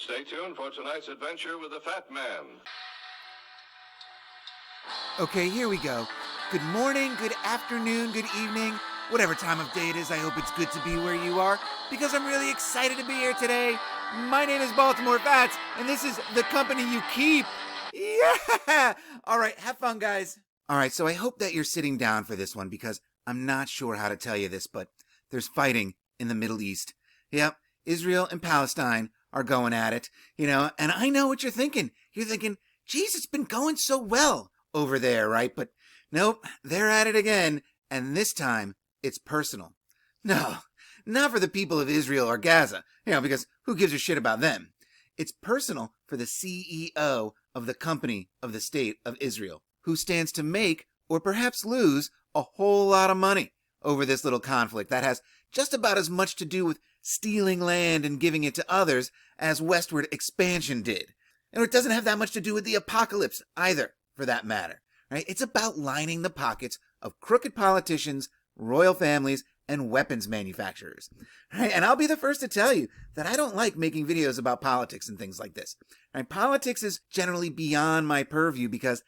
Stay tuned for tonight's adventure with the Fat Man. Okay, here we go. Good morning, good afternoon, good evening, whatever time of day it is. I hope it's good to be where you are because I'm really excited to be here today. My name is Baltimore Fats, and this is the company you keep. Yeah! All right, have fun, guys. All right, so I hope that you're sitting down for this one because I'm not sure how to tell you this, but there's fighting in the Middle East. Yep, Israel and Palestine are going at it, and I know what you're thinking. You're thinking, geez, it's been going so well over there, right? But nope, they're at it again, and this time it's personal. No, not for the people of Israel or Gaza, because who gives a shit about them? It's personal for the CEO of the company of the state of Israel, who stands to make, or perhaps lose, a whole lot of money over this little conflict that has just about as much to do with stealing land and giving it to others as westward expansion did. And it doesn't have that much to do with the apocalypse either, for that matter. Right? It's about lining the pockets of crooked politicians, royal families, and weapons manufacturers. Right? And I'll be the first to tell you that I don't like making videos about politics and things like this. Right? Politics is generally beyond my purview because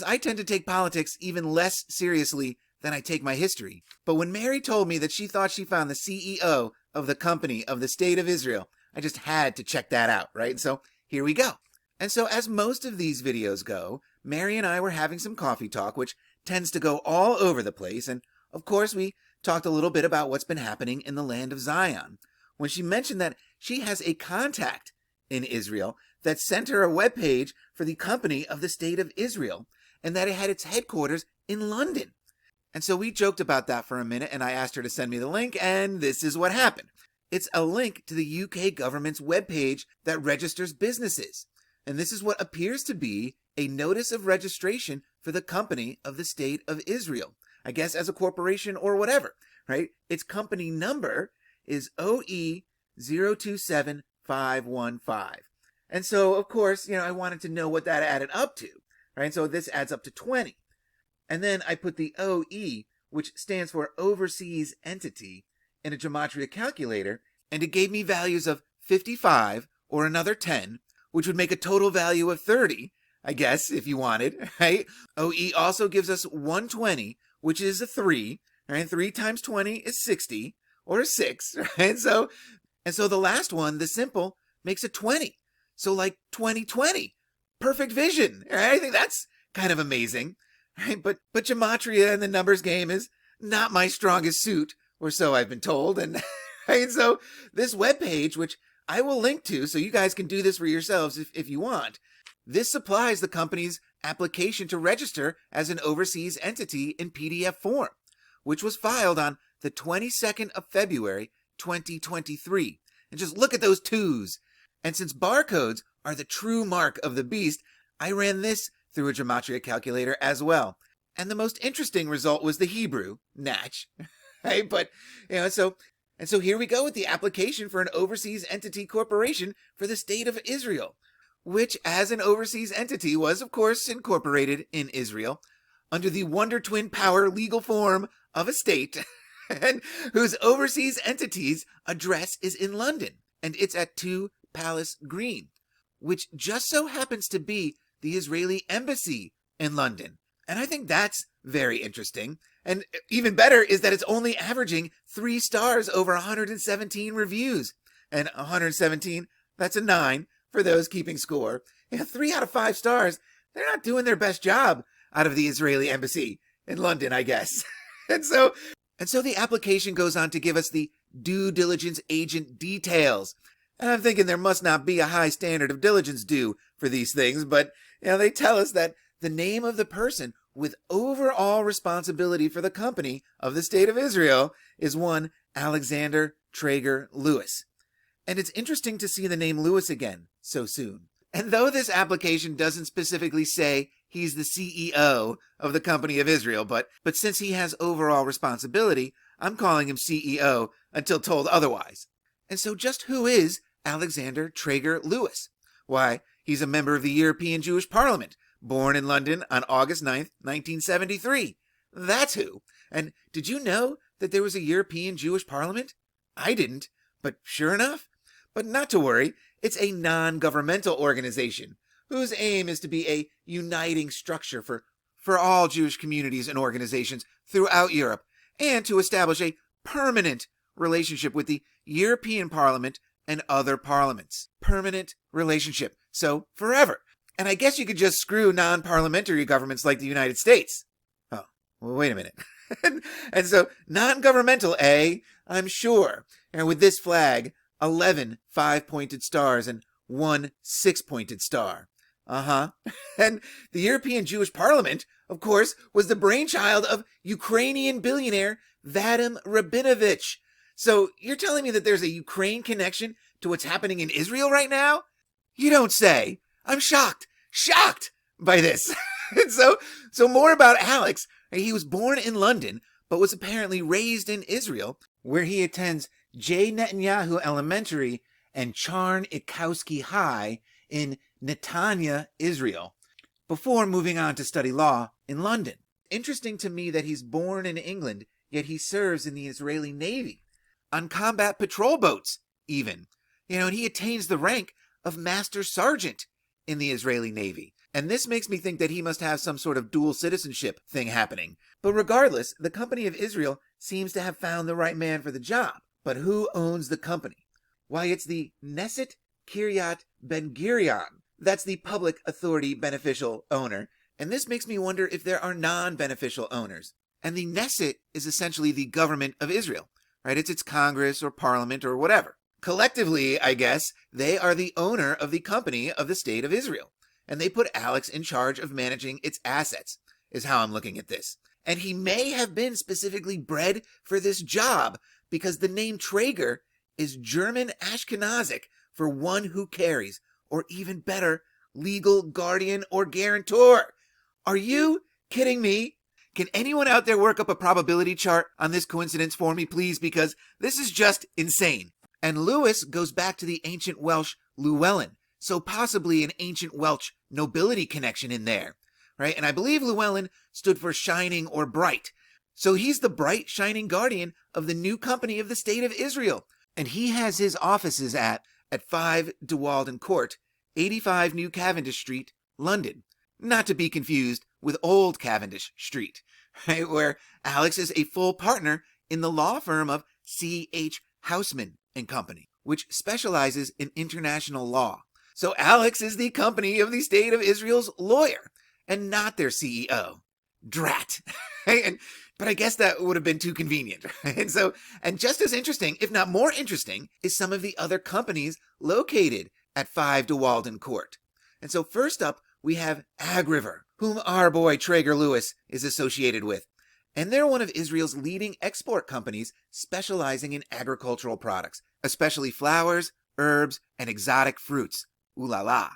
I tend to take politics even less seriously than I take my history. But when Mary told me that she thought she found the CEO of the company of the state of Israel, I just had to check that out, right? So here we go. And so as most of these videos go, Mary and I were having some coffee talk, which tends to go all over the place. And of course, we talked a little bit about what's been happening in the land of Zion. When she mentioned that she has a contact in Israel that sent her a webpage for the company of the state of Israel, and that it had its headquarters in London. And so we joked about that for a minute, and I asked her to send me the link, and this is what happened. It's a link to the UK government's webpage that registers businesses. And this is what appears to be a notice of registration for the company of the state of Israel. I guess as a corporation or whatever, right? Its company number is OE027515. And so, of course, I wanted to know what that added up to, right? So this adds up to 20. And then I put the OE, which stands for Overseas Entity, in a gematria calculator, and it gave me values of 55 or another 10, which would make a total value of 30, I guess, if you wanted, right? OE also gives us 120, which is a 3, right? 3 times 20 is 60, or a 6, right? And so the last one, the simple, makes a 20. So like 2020. Perfect vision, right? I think that's kind of amazing, right? But gematria and the numbers game is not my strongest suit, or so I've been told. And right? So this webpage, which I will link to so you guys can do this for yourselves if you want, this supplies the company's application to register as an overseas entity in PDF form, which was filed on the 22nd of February, 2023. And just look at those twos. And since barcodes are the true mark of the beast, I ran this through a gematria calculator as well. And the most interesting result was the Hebrew, Natch. Right? But, so here we go with the application for an overseas entity corporation for the state of Israel, which as an overseas entity was, of course, incorporated in Israel under the Wonder Twin Power legal form of a state, and whose overseas entity's address is in London, and it's at 2 Palace Green, which just so happens to be the Israeli embassy in London. And I think that's very interesting. And even better is that it's only averaging 3 stars over 117 reviews. And 117, that's a 9 for those keeping score. 3 out of 5 stars, they're not doing their best job out of the Israeli embassy in London, I guess. And so the application goes on to give us the due diligence agent details. And I'm thinking there must not be a high standard of diligence due for these things, but they tell us that the name of the person with overall responsibility for the company of the state of Israel is one Alexander Traeger Lewis. And it's interesting to see the name Lewis again so soon. And though this application doesn't specifically say he's the CEO of the company of Israel, but since he has overall responsibility, I'm calling him CEO until told otherwise. And so just who is Alexander Traeger Lewis? Why, he's a member of the European Jewish Parliament, born in London on August 9th, 1973. That's who. And did you know that there was a European Jewish Parliament? I didn't, but sure enough. But not to worry, It's a non-governmental organization whose aim is to be a uniting structure for all Jewish communities and organizations throughout Europe, and to establish a permanent relationship with the European Parliament and other parliaments. Permanent relationship. So, forever. And I guess you could just screw non-parliamentary governments like the United States. Oh, well, wait a minute. And so, non-governmental, eh? I'm sure. And with this flag, 11 5-pointed stars and 1 6-pointed star. And the European Jewish Parliament, of course, was the brainchild of Ukrainian billionaire Vadim Rabinovich. So you're telling me that there's a Ukraine connection to what's happening in Israel right now? You don't say. I'm shocked by this. And so more about Alex. He was born in London, but was apparently raised in Israel, where he attends J. Netanyahu Elementary and Charn Ikowski High in Netanya, Israel, before moving on to study law in London. Interesting to me that he's born in England, yet he serves in the Israeli Navy, on combat patrol boats, even. And he attains the rank of Master Sergeant in the Israeli Navy. And this makes me think that he must have some sort of dual citizenship thing happening. But regardless, the Company of Israel seems to have found the right man for the job. But who owns the company? Why, it's the Knesset Kiryat Ben-Gurion. That's the public authority beneficial owner. And this makes me wonder if there are non-beneficial owners. And the Knesset is essentially the government of Israel, right? It's its Congress or Parliament or whatever. Collectively, I guess, they are the owner of the company of the State of Israel. And they put Alex in charge of managing its assets, is how I'm looking at this. And he may have been specifically bred for this job because the name Traeger is German Ashkenazic for one who carries, or even better, legal guardian or guarantor. Are you kidding me? Can anyone out there work up a probability chart on this coincidence for me, please? Because this is just insane. And Lewis goes back to the ancient Welsh Llewellyn, so possibly an ancient Welsh nobility connection in there, right? And I believe Llewellyn stood for shining or bright. So he's the bright, shining guardian of the new company of the State of Israel. And he has his offices at 5 De Walden Court, 85 New Cavendish Street, London. Not to be confused with Old Cavendish Street, right? Where Alex is a full partner in the law firm of C.H. Houseman and Company, which specializes in international law. So Alex is the company of the State of Israel's lawyer and not their CEO. Drat. But I guess that would have been too convenient. And just as interesting, if not more interesting, is some of the other companies located at 5 De Walden Court. And so first up, we have Agriver, whom our boy Traeger Lewis is associated with. And they're one of Israel's leading export companies specializing in agricultural products, especially flowers, herbs, and exotic fruits. Ooh la la.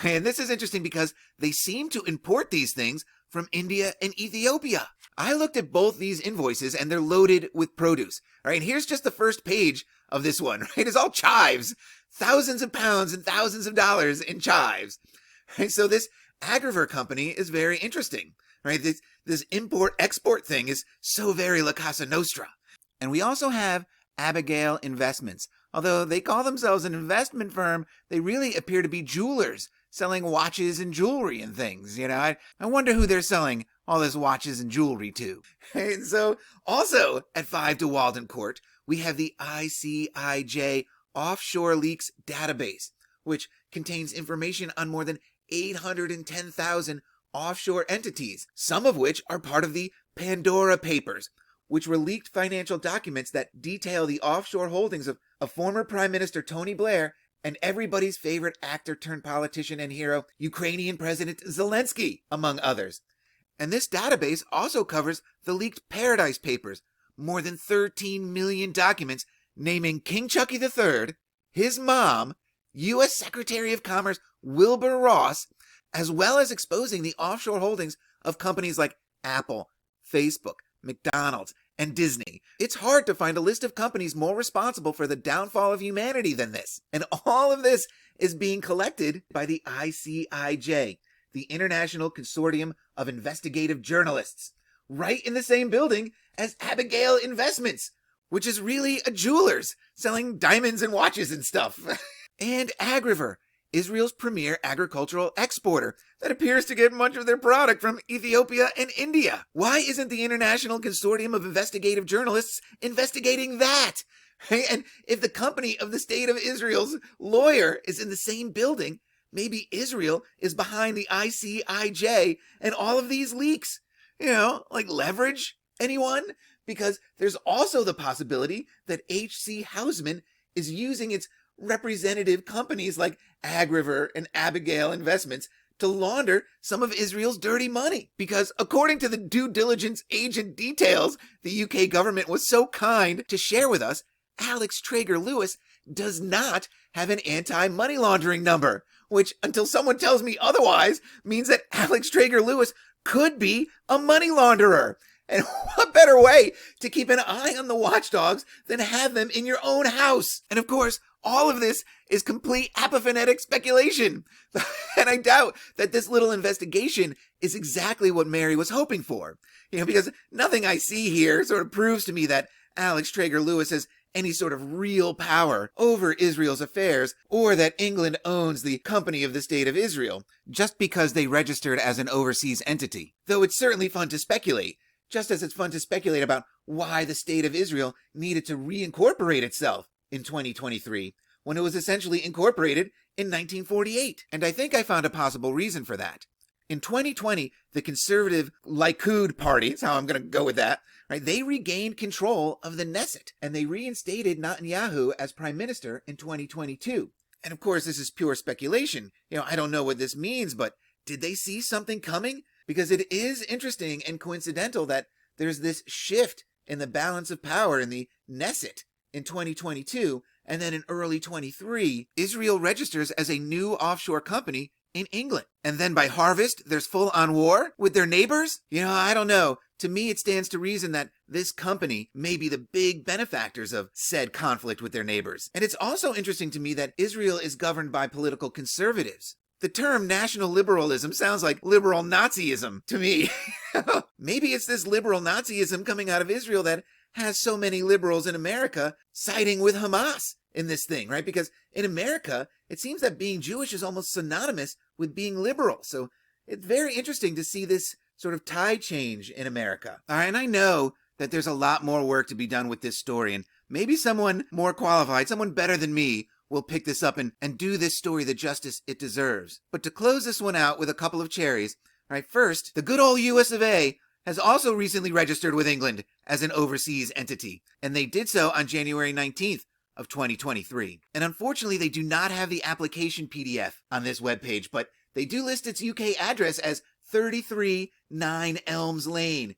And this is interesting because they seem to import these things from India and Ethiopia. I looked at both these invoices and they're loaded with produce. All right, here's just the first page of this one, right? It's all chives. Thousands of pounds and thousands of dollars in chives. Right? So this Agriver company is very interesting, right? This import-export thing is so very La Casa Nostra. And we also have Abigail Investments. Although they call themselves an investment firm, they really appear to be jewelers, selling watches and jewelry and things. I wonder who they're selling all this watches and jewelry to. And so, also at 5 De Walden Court, we have the ICIJ Offshore Leaks Database, which contains information on more than 810,000 offshore entities, some of which are part of the Pandora Papers, which were leaked financial documents that detail the offshore holdings of former Prime Minister Tony Blair and everybody's favorite actor turned politician and hero, Ukrainian President Zelensky, among others. And this database also covers the leaked Paradise Papers, more than 13 million documents naming King Chucky III, his mom, U.S. Secretary of Commerce Wilbur Ross, as well as exposing the offshore holdings of companies like Apple, Facebook, McDonald's, and Disney. It's hard to find a list of companies more responsible for the downfall of humanity than this. And all of this is being collected by the ICIJ, the International Consortium of Investigative Journalists, right in the same building as Abigail Investments, which is really a jeweler's selling diamonds and watches and stuff. And Agriver, Israel's premier agricultural exporter that appears to get much of their product from Ethiopia and India. Why isn't the International Consortium of Investigative Journalists investigating that? And if the company of the State of Israel's lawyer is in the same building, maybe Israel is behind the ICIJ and all of these leaks. Like leverage? Anyone? Because there's also the possibility that H.C. Hausman is using its representative companies like Agriver and Abigail Investments to launder some of Israel's dirty money. Because according to the due diligence agent details the UK government was so kind to share with us, Alex Traeger Lewis does not have an anti-money laundering number, which, until someone tells me otherwise, means that Alex Traeger Lewis could be a money launderer. And what better way to keep an eye on the watchdogs than have them in your own house? And of course, all of this is complete apophonetic speculation. And I doubt that this little investigation is exactly what Mary was hoping for. Because nothing I see here sort of proves to me that Alex Traeger Lewis has any sort of real power over Israel's affairs, or that England owns the company of the State of Israel, just because they registered as an overseas entity. Though it's certainly fun to speculate, just as it's fun to speculate about why the State of Israel needed to reincorporate itself in 2023, when it was essentially incorporated in 1948. And I think I found a possible reason for that. In 2020, the conservative Likud party, is how I'm going to go with that, right? They regained control of the Knesset, and they reinstated Netanyahu as prime minister in 2022. And of course, this is pure speculation. I don't know what this means, but did they see something coming? Because it is interesting and coincidental that there's this shift in the balance of power in the Knesset in 2022, and then in early 23, Israel registers as a new offshore company in England. And then by harvest, there's full-on war with their neighbors? I don't know. To me, it stands to reason that this company may be the big benefactors of said conflict with their neighbors. And it's also interesting to me that Israel is governed by political conservatives. The term national liberalism sounds like liberal Nazism to me. Maybe it's this liberal Nazism coming out of Israel that has so many liberals in America siding with Hamas in this thing, right? Because in America, it seems that being Jewish is almost synonymous with being liberal. So it's very interesting to see this sort of tide change in America. All right, and I know that there's a lot more work to be done with this story, and maybe someone more qualified, someone better than me, will pick this up and do this story the justice it deserves. But to close this one out with a couple of cherries, all right, first, the good old US of A has also recently registered with England as an overseas entity, and they did so on January 19th of 2023. And unfortunately, they do not have the application PDF on this webpage, but they do list its UK address as 33 9 Elms Lane.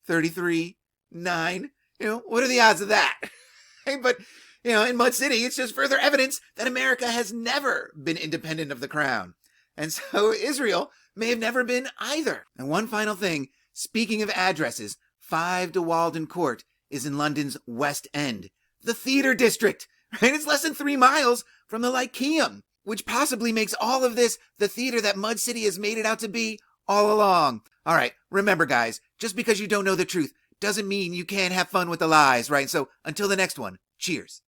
33 9? What are the odds of that? But, in Mud City, it's just further evidence that America has never been independent of the crown. And so Israel may have never been either. And one final thing, speaking of addresses, 5 de Walden Court is in London's West End, the theater district, right? It's less than 3 miles from the Lyceum, which possibly makes all of this the theater that Mud City has made it out to be all along. All right, remember guys, just because you don't know the truth doesn't mean you can't have fun with the lies, right? So until the next one, cheers.